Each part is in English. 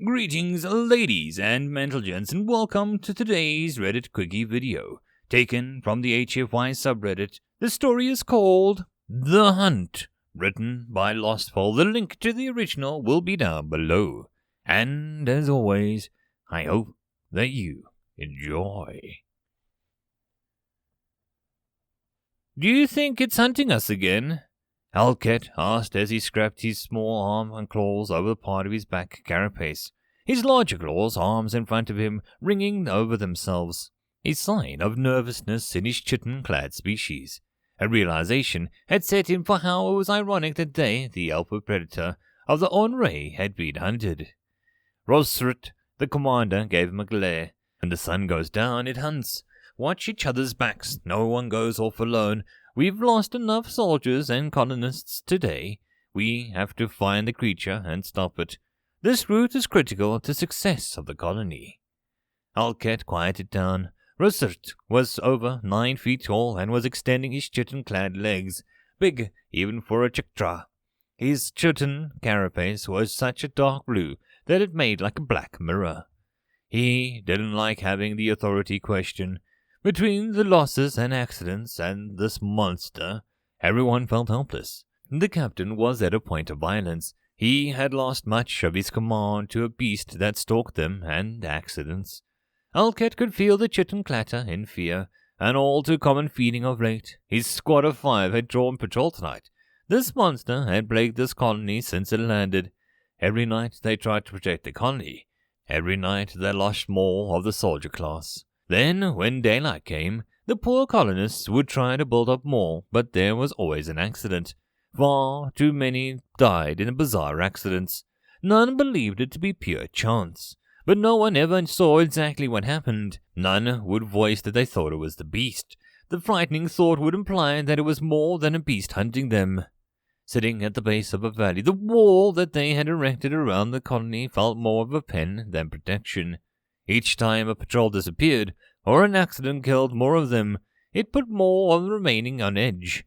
Greetings ladies and gents, and welcome to today's Reddit Quickie video, taken from the HFY subreddit. The story is called The Hunt, written by Lostfol. The link to the original will be down below. And as always, I hope that you enjoy. Do you think it's hunting us again? Alket asked as he scraped his small arm and claws over part of his back carapace, his larger claws, arms in front of him, ringing over themselves, a sign of nervousness in his chitin-clad species. A realization had set in for how it was ironic that they, the alpha predator of the Onray, had been hunted. Rosrit, the commander, gave him a glare. When the sun goes down, it hunts. Watch each other's backs. No one goes off alone. We've lost enough soldiers and colonists today. We have to find the creature and stop it. This route is critical to success of the colony. Alket quieted down. Rosert was over 9 feet tall and was extending his chitin-clad legs, big even for a Chiktra. His chitin carapace was such a dark blue that it made like a black mirror. He didn't like having the authority question. Between the losses and accidents and this monster, everyone felt helpless. The captain was at a point of violence. He had lost much of his command to a beast that stalked them and accidents. Alket could feel the chitin clatter in fear, an all too common feeling of late. His squad of 5 had drawn patrol tonight. This monster had plagued this colony since it landed. Every night they tried to protect the colony. Every night they lost more of the soldier class. Then, when daylight came, the poor colonists would try to build up more, but there was always an accident. Far too many died in bizarre accidents. None believed it to be pure chance, but no one ever saw exactly what happened. None would voice that they thought it was the beast. The frightening thought would imply that it was more than a beast hunting them. Sitting at the base of a valley, the wall that they had erected around the colony felt more of a pen than protection. Each time a patrol disappeared, or an accident killed more of them, it put more of the remaining on edge.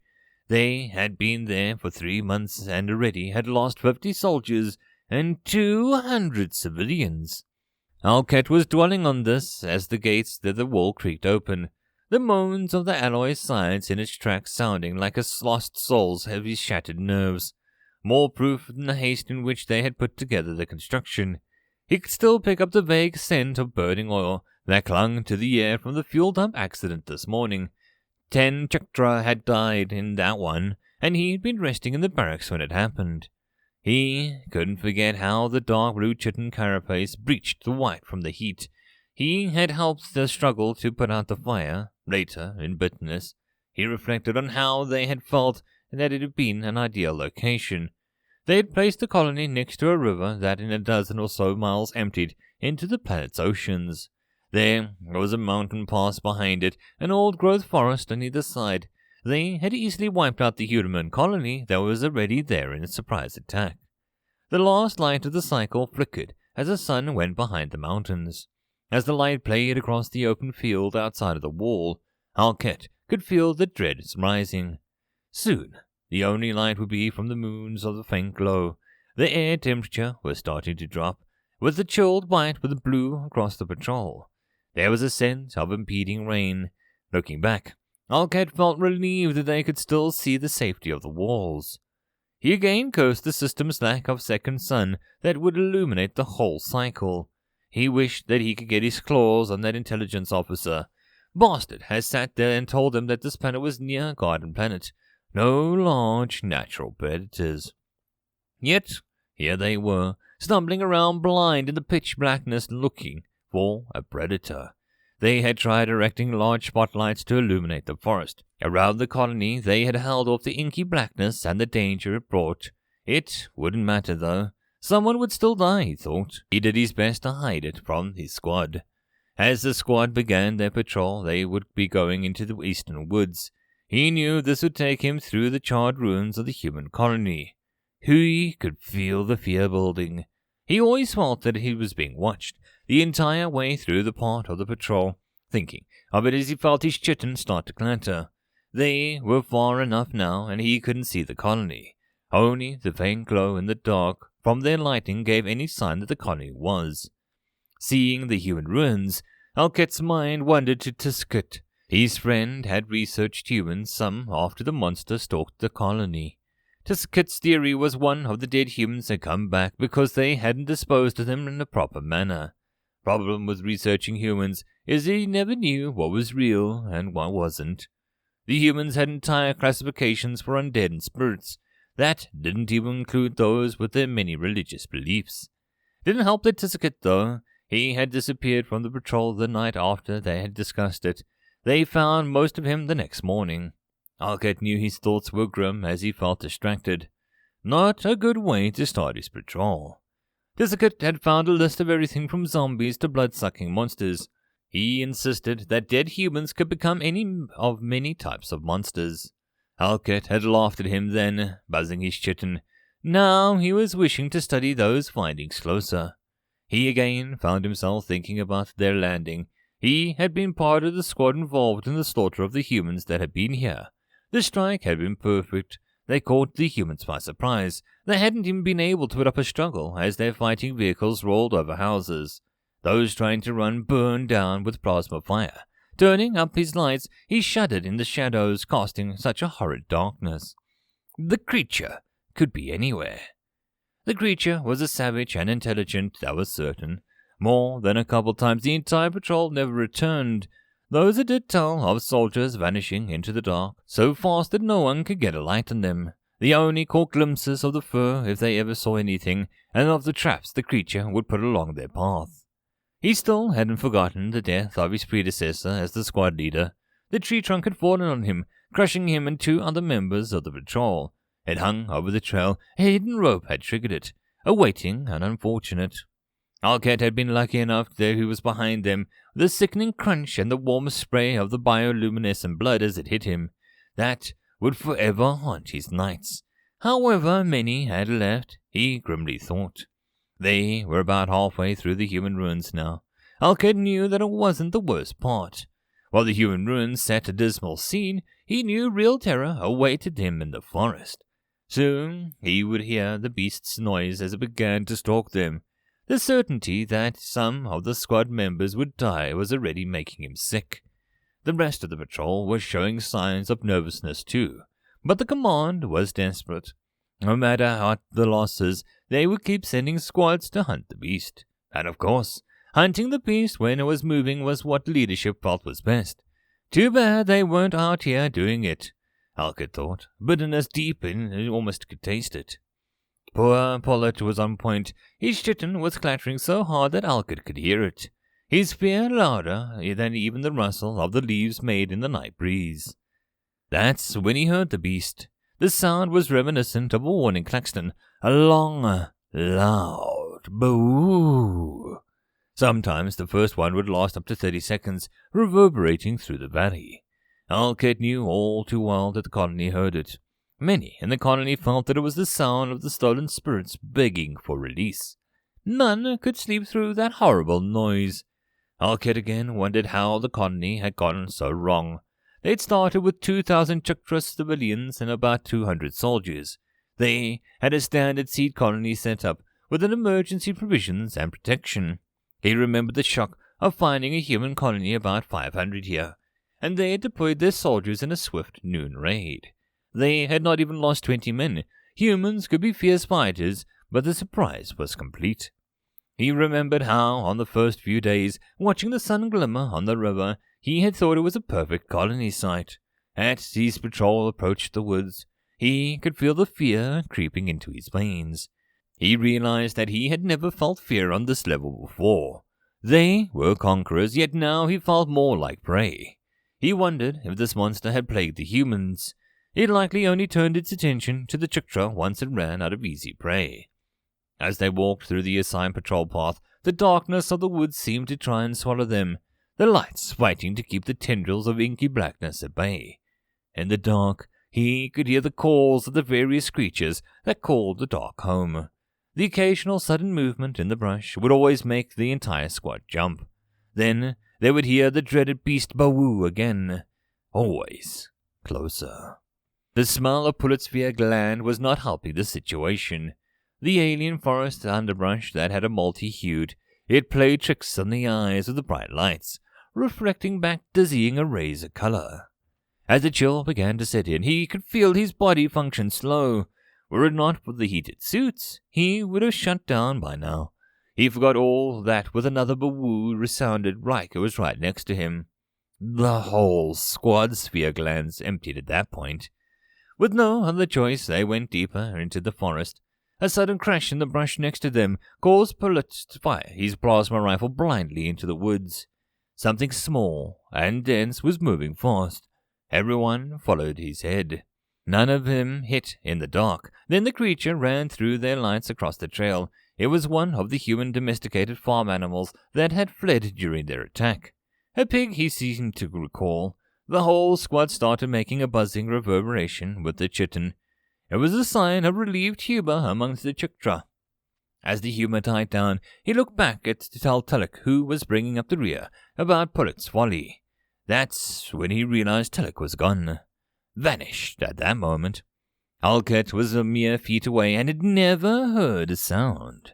They had been there for 3 months and already had lost 50 soldiers and 200 civilians. Alket was dwelling on this as the gates of the wall creaked open, the moans of the alloy sides in its tracks sounding like a lost soul's heavy shattered nerves. More proof than the haste in which they had put together the construction. He could still pick up the vague scent of burning oil that clung to the air from the fuel dump accident this morning. 10 Chaktra had died in that one, and he had been resting in the barracks when it happened. He couldn't forget how the dark blue chitin carapace breached the white from the heat. He had helped the struggle to put out the fire. Later, in bitterness, he reflected on how they had felt that it had been an ideal location. They had placed the colony next to a river that in a dozen or so miles emptied into the planet's oceans. There was a mountain pass behind it, an old-growth forest on either side. They had easily wiped out the human colony that was already there in a surprise attack. The last light of the cycle flickered as the sun went behind the mountains. As the light played across the open field outside of the wall, Alket could feel the dread rising. Soon, the only light would be from the moons of the faint glow. The air temperature was starting to drop, with the chilled white with the blue across the patrol. There was a sense of impeding rain. Looking back, Alket felt relieved that they could still see the safety of the walls. He again cursed the system's lack of second sun that would illuminate the whole cycle. He wished that he could get his claws on that intelligence officer. Bastard had sat there and told them that this planet was near a garden planet. No large natural predators. Yet, here they were, stumbling around blind in the pitch blackness looking for a predator. They had tried erecting large spotlights to illuminate the forest. Around the colony they had held off the inky blackness and the danger it brought. It wouldn't matter though. Someone would still die, he thought. He did his best to hide it from his squad. As the squad began their patrol, they would be going into the eastern woods. He knew this would take him through the charred ruins of the human colony. He could feel the fear building. He always felt that he was being watched the entire way through the part of the patrol, thinking of it as he felt his chitin start to clatter. They were far enough now, and he couldn't see the colony. Only the faint glow in the dark from their lighting gave any sign that the colony was. Seeing the human ruins, Alket's mind wandered to Tiskut. His friend had researched humans some after the monster stalked the colony. Tiskut's theory was one of the dead humans had come back because they hadn't disposed of them in a proper manner. Problem with researching humans is he never knew what was real and what wasn't. The humans had entire classifications for undead and spirits. That didn't even include those with their many religious beliefs. Didn't help that Tiskut, though. He had disappeared from the patrol the night after they had discussed it. They found most of him the next morning. Alket knew his thoughts were grim as he felt distracted. Not a good way to start his patrol. Tiskut had found a list of everything from zombies to blood-sucking monsters. He insisted that dead humans could become any of many types of monsters. Alket had laughed at him then, buzzing his chitin. Now he was wishing to study those findings closer. He again found himself thinking about their landing. He had been part of the squad involved in the slaughter of the humans that had been here. The strike had been perfect. They caught the humans by surprise. They hadn't even been able to put up a struggle as their fighting vehicles rolled over houses. Those trying to run burned down with plasma fire. Turning up his lights, he shuddered in the shadows, casting such a horrid darkness. The creature could be anywhere. The creature was a savage and intelligent, that was certain. More than a couple times the entire patrol never returned. Those it did tell of soldiers vanishing into the dark, so fast that no one could get a light on them. They only caught glimpses of the fur if they ever saw anything, and of the traps the creature would put along their path. He still hadn't forgotten the death of his predecessor as the squad leader. The tree trunk had fallen on him, crushing him and 2 other members of the patrol. It hung over the trail. A hidden rope had triggered it, awaiting an unfortunate. Alket had been lucky enough that he was behind them, the sickening crunch and the warm spray of the bioluminescent blood as it hit him. That would forever haunt his nights. However many had left, he grimly thought. They were about halfway through the human ruins now. Alket knew that it wasn't the worst part. While the human ruins set a dismal scene, he knew real terror awaited him in the forest. Soon he would hear the beast's noise as it began to stalk them. The certainty that some of the squad members would die was already making him sick. The rest of the patrol was showing signs of nervousness too, but the command was desperate. No matter what the losses, they would keep sending squads to hunt the beast. And of course, hunting the beast when it was moving was what leadership felt was best. Too bad they weren't out here doing it, Alket thought, bitterness deep in, he almost could taste it. Poor Pollitt was on point. His chitin was clattering so hard that Alket could hear it. His fear louder than even the rustle of the leaves made in the night breeze. That's when he heard the beast. The sound was reminiscent of a warning klaxon, a long, loud boo. Sometimes the first one would last up to 30 seconds, reverberating through the valley. Alket knew all too well that the colony heard it. Many in the colony felt that it was the sound of the stolen spirits begging for release. None could sleep through that horrible noise. Alket again wondered how the colony had gotten so wrong. They'd started with 2,000 Chuktra civilians and about 200 soldiers. They had a standard seed colony set up with an emergency provisions and protection. He remembered the shock of finding a human colony about 500 here, and they had deployed their soldiers in a swift noon raid. They had not even lost 20 men. Humans could be fierce fighters, but the surprise was complete. He remembered how, on the first few days, watching the sun glimmer on the river, he had thought it was a perfect colony site. As his patrol approached the woods, he could feel the fear creeping into his veins. He realized that he had never felt fear on this level before. They were conquerors, yet now he felt more like prey. He wondered if this monster had plagued the humans. It likely only turned its attention to the Chuktra once it ran out of easy prey. As they walked through the assigned patrol path, the darkness of the woods seemed to try and swallow them, the lights fighting to keep the tendrils of inky blackness at bay. In the dark, he could hear the calls of the various creatures that called the dark home. The occasional sudden movement in the brush would always make the entire squad jump. Then they would hear the dreaded beast bawoo again, always closer. The smell of Pulitsphere gland was not helping the situation. the alien forest underbrush that had a multi-hued. It played tricks on the eyes with the bright lights, reflecting back dizzying arrays of color. As the chill began to set in, he could feel his body function slow. Were it not for the heated suits, he would have shut down by now. He forgot all that with another bawoo resounded. Riker was right next to him. The whole squad sphere glands emptied at that point. With no other choice, they went deeper into the forest. A sudden crash in the brush next to them caused Pullet to fire his plasma rifle blindly into the woods. Something small and dense was moving fast. Everyone followed his head. None of them hit in the dark. Then the creature ran through their lights across the trail. It was one of the human domesticated farm animals that had fled during their attack. A pig, he seemed to recall. The whole squad started making a buzzing reverberation with the chitin. It was a sign of relieved humor amongst the Chuktra. As the humor died down, he looked back at Taltulik, who was bringing up the rear, about Pullet's folly. That's when he realized Tulik was gone. Vanished at that moment. Alket was a mere feet away and had never heard a sound.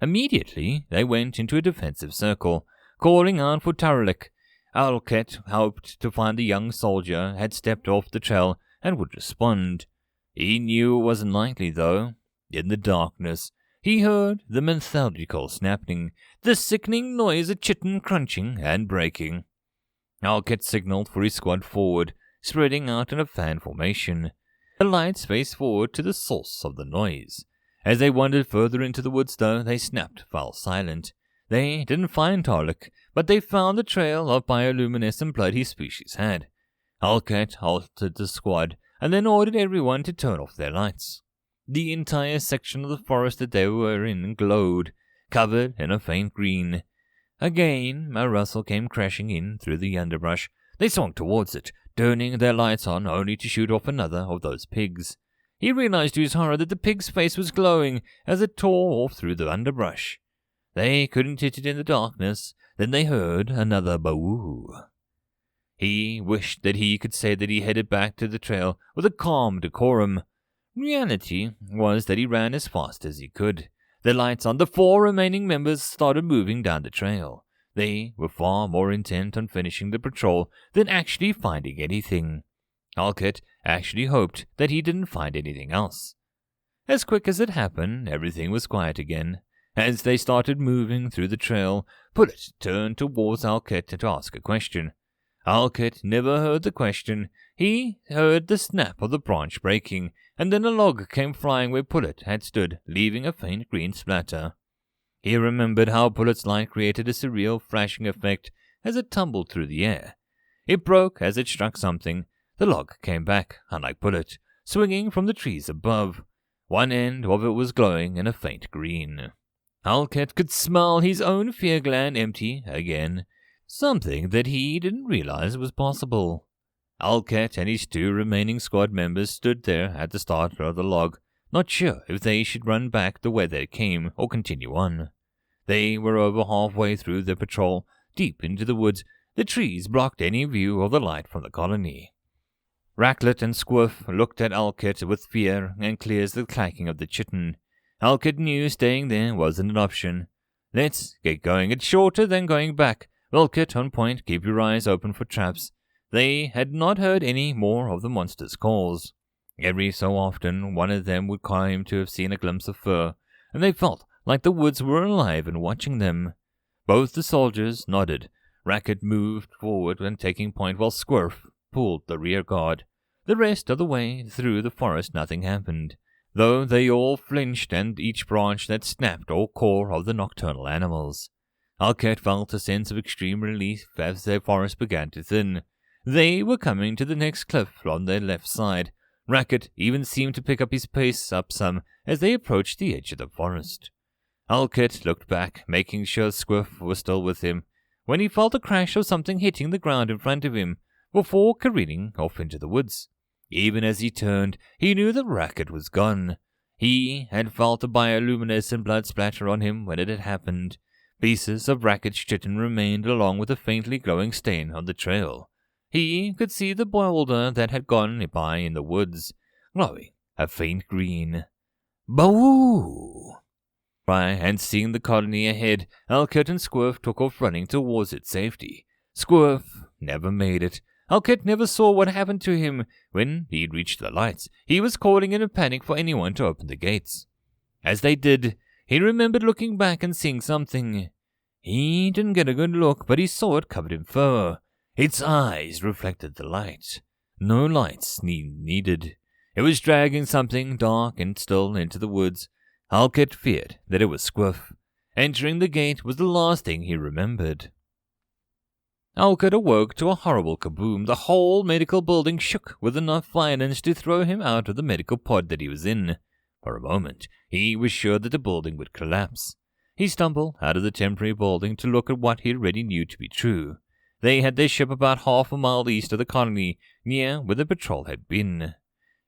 Immediately, they went into a defensive circle, calling out for Taralik. Alket hoped to find the young soldier had stepped off the trail and would respond. He knew it wasn't likely, though. In the darkness, he heard the methodical snapping, the sickening noise of chitin crunching and breaking. Alket signaled for his squad forward, spreading out in a fan formation. The lights faced forward to the source of the noise. As they wandered further into the woods, though, they snapped, fell silent. They didn't find Tarlik, but they found the trail of bioluminescent blood his species had. Alket halted the squad, and then ordered everyone to turn off their lights. The entire section of the forest that they were in glowed, covered in a faint green. Again, a rustle came crashing in through the underbrush. They swung towards it, turning their lights on only to shoot off another of those pigs. He realized to his horror that the pig's face was glowing as it tore off through the underbrush. They couldn't hit it in the darkness. Then they heard another bawoo. He wished that he could say that he headed back to the trail with a calm decorum. Reality was that he ran as fast as he could. The lights on the 4 remaining members started moving down the trail. They were far more intent on finishing the patrol than actually finding anything. Alket actually hoped that he didn't find anything else. As quick as it happened, everything was quiet again. As they started moving through the trail, Pullet turned towards Alket to ask a question. Alket never heard the question. He heard the snap of the branch breaking, and then a log came flying where Pullet had stood, leaving a faint green splatter. He remembered how Pullet's light created a surreal flashing effect as it tumbled through the air. It broke as it struck something. The log came back, unlike Pullet, swinging from the trees above. One end of it was glowing in a faint green. Alket could smell his own fear gland empty again, something that he didn't realize was possible. Alket and his 2 remaining squad members stood there at the start of the log, not sure if they should run back the way they came or continue on. They were over halfway through their patrol, deep into the woods. The trees blocked any view of the light from the colony. Racklet and Squiff looked at Alket with fear and clears the clacking of the chitin. Alket knew staying there wasn't an option. Let's get going. It's shorter than going back. Wilkett on point, keep your eyes open for traps. They had not heard any more of the monster's calls. Every so often, one of them would claim to have seen a glimpse of fur, and they felt like the woods were alive and watching them. Both the soldiers nodded. Racket moved forward when taking point, while Squirf pulled the rear guard. The rest of the way through the forest nothing happened, though they all flinched and each branch that snapped or core of the nocturnal animals. Alket felt a sense of extreme relief as their forest began to thin. They were coming to the next cliff on their left side. Racket even seemed to pick up his pace up some as they approached the edge of the forest. Alket looked back, making sure Squiff was still with him, when he felt a crash of something hitting the ground in front of him, before careening off into the woods. Even as he turned, he knew that Racket was gone. He had felt the bioluminescent blood splatter on him when it had happened. Pieces of Racket's chitin remained along with a faintly glowing stain on the trail. He could see the boulder that had gone by in the woods, glowing a faint green. Boo! And seeing the colony ahead, Alkit and Squirf took off running towards its safety. Squirf never made it. Alkit never saw what happened to him. When he'd reached the lights, he was calling in a panic for anyone to open the gates. As they did, he remembered looking back and seeing something. He didn't get a good look, but he saw it covered in fur. Its eyes reflected the light. No lights needed. It was dragging something dark and still into the woods. Alkit feared that it was Squiff. Entering the gate was the last thing he remembered. Alkit awoke to a horrible kaboom. The whole medical building shook with enough violence to throw him out of the medical pod that he was in. For a moment, he was sure that the building would collapse. He stumbled out of the temporary building to look at what he already knew to be true. They had their ship about half a mile east of the colony, near where the patrol had been.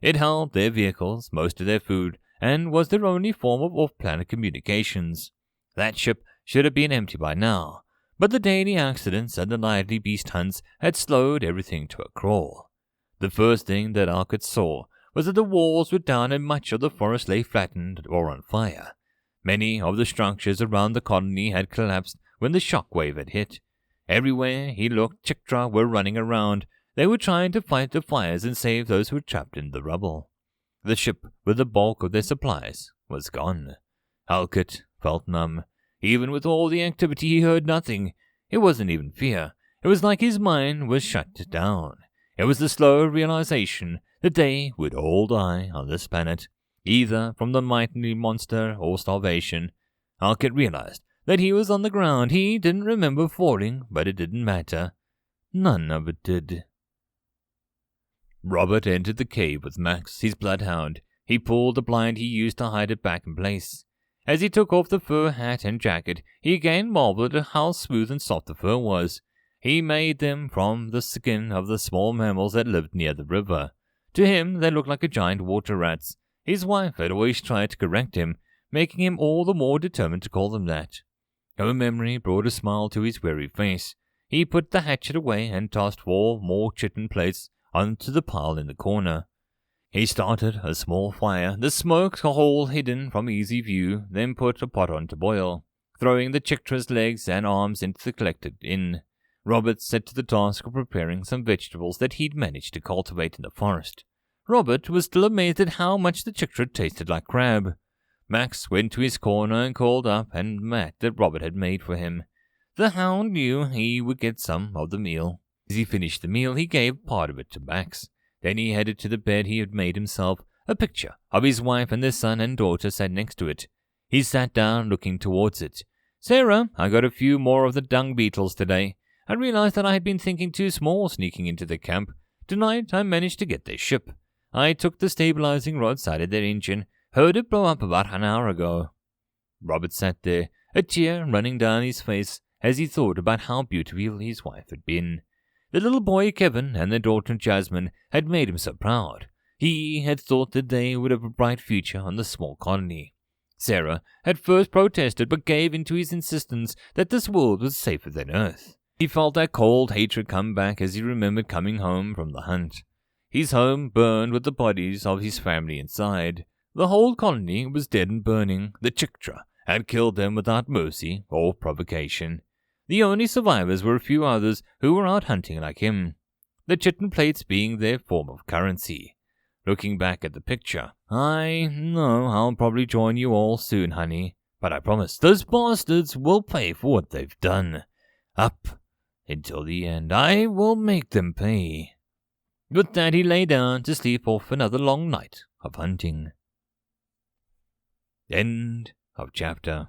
It held their vehicles, most of their food, and was their only form of off-planet communications. That ship should have been empty by now, but the daily accidents and the nightly beast hunts had slowed everything to a crawl. The first thing that Alkit saw was that the walls were down and much of the forest lay flattened or on fire. Many of the structures around the colony had collapsed when the shock wave had hit. Everywhere he looked, Chiktra were running around. They were trying to fight the fires and save those who were trapped in the rubble. The ship with the bulk of their supplies was gone. Alkit felt numb. Even with all the activity, he heard nothing. It wasn't even fear. It was like his mind was shut down. It was the slow realization that they would all die on this planet, either from the mighty monster or starvation. Alkit realized that he was on the ground. He didn't remember falling, but it didn't matter. None of it did. Robert entered the cave with Max, his bloodhound. He pulled the blind he used to hide it back in place. As he took off the fur hat and jacket, he again marveled at how smooth and soft the fur was. He made them from the skin of the small mammals that lived near the river. To him, they looked like giant water rats. His wife had always tried to correct him, making him all the more determined to call them that. Her memory brought a smile to his weary face. He put the hatchet away and tossed 4 more chitin plates onto the pile in the corner. He started a small fire, the smoke all hidden from easy view, then put a pot on to boil, throwing the Chiktra's legs and arms into the collected in. Robert set to the task of preparing some vegetables that he'd managed to cultivate in the forest. Robert was still amazed at how much the Chiktra tasted like crab. Max went to his corner and called up and mat that Robert had made for him. The hound knew he would get some of the meal. As he finished the meal, he gave part of it to Max. Then he headed to the bed he had made himself. A picture of his wife and their son and daughter sat next to it. He sat down, looking towards it. "Sarah, I got a few more of the dung beetles today. I realized that I had been thinking too small sneaking into the camp. Tonight I managed to get their ship. I took the stabilizing rods out of their engine. Heard it blow up about an hour ago." Robert sat there, a tear running down his face as he thought about how beautiful his wife had been. The little boy Kevin and their daughter Jasmine had made him so proud. He had thought that they would have a bright future on the small colony. Sarah had first protested but gave in to his insistence that this world was safer than Earth. He felt that cold hatred come back as he remembered coming home from the hunt. His home burned with the bodies of his family inside. The whole colony was dead and burning. The Chiktra had killed them without mercy or provocation. The only survivors were a few others who were out hunting like him, the chitin plates being their form of currency. Looking back at the picture, "I know I'll probably join you all soon, honey, but I promise those bastards will pay for what they've done. Up until the end, I will make them pay." With that, he lay down to sleep off another long night of hunting. End of chapter.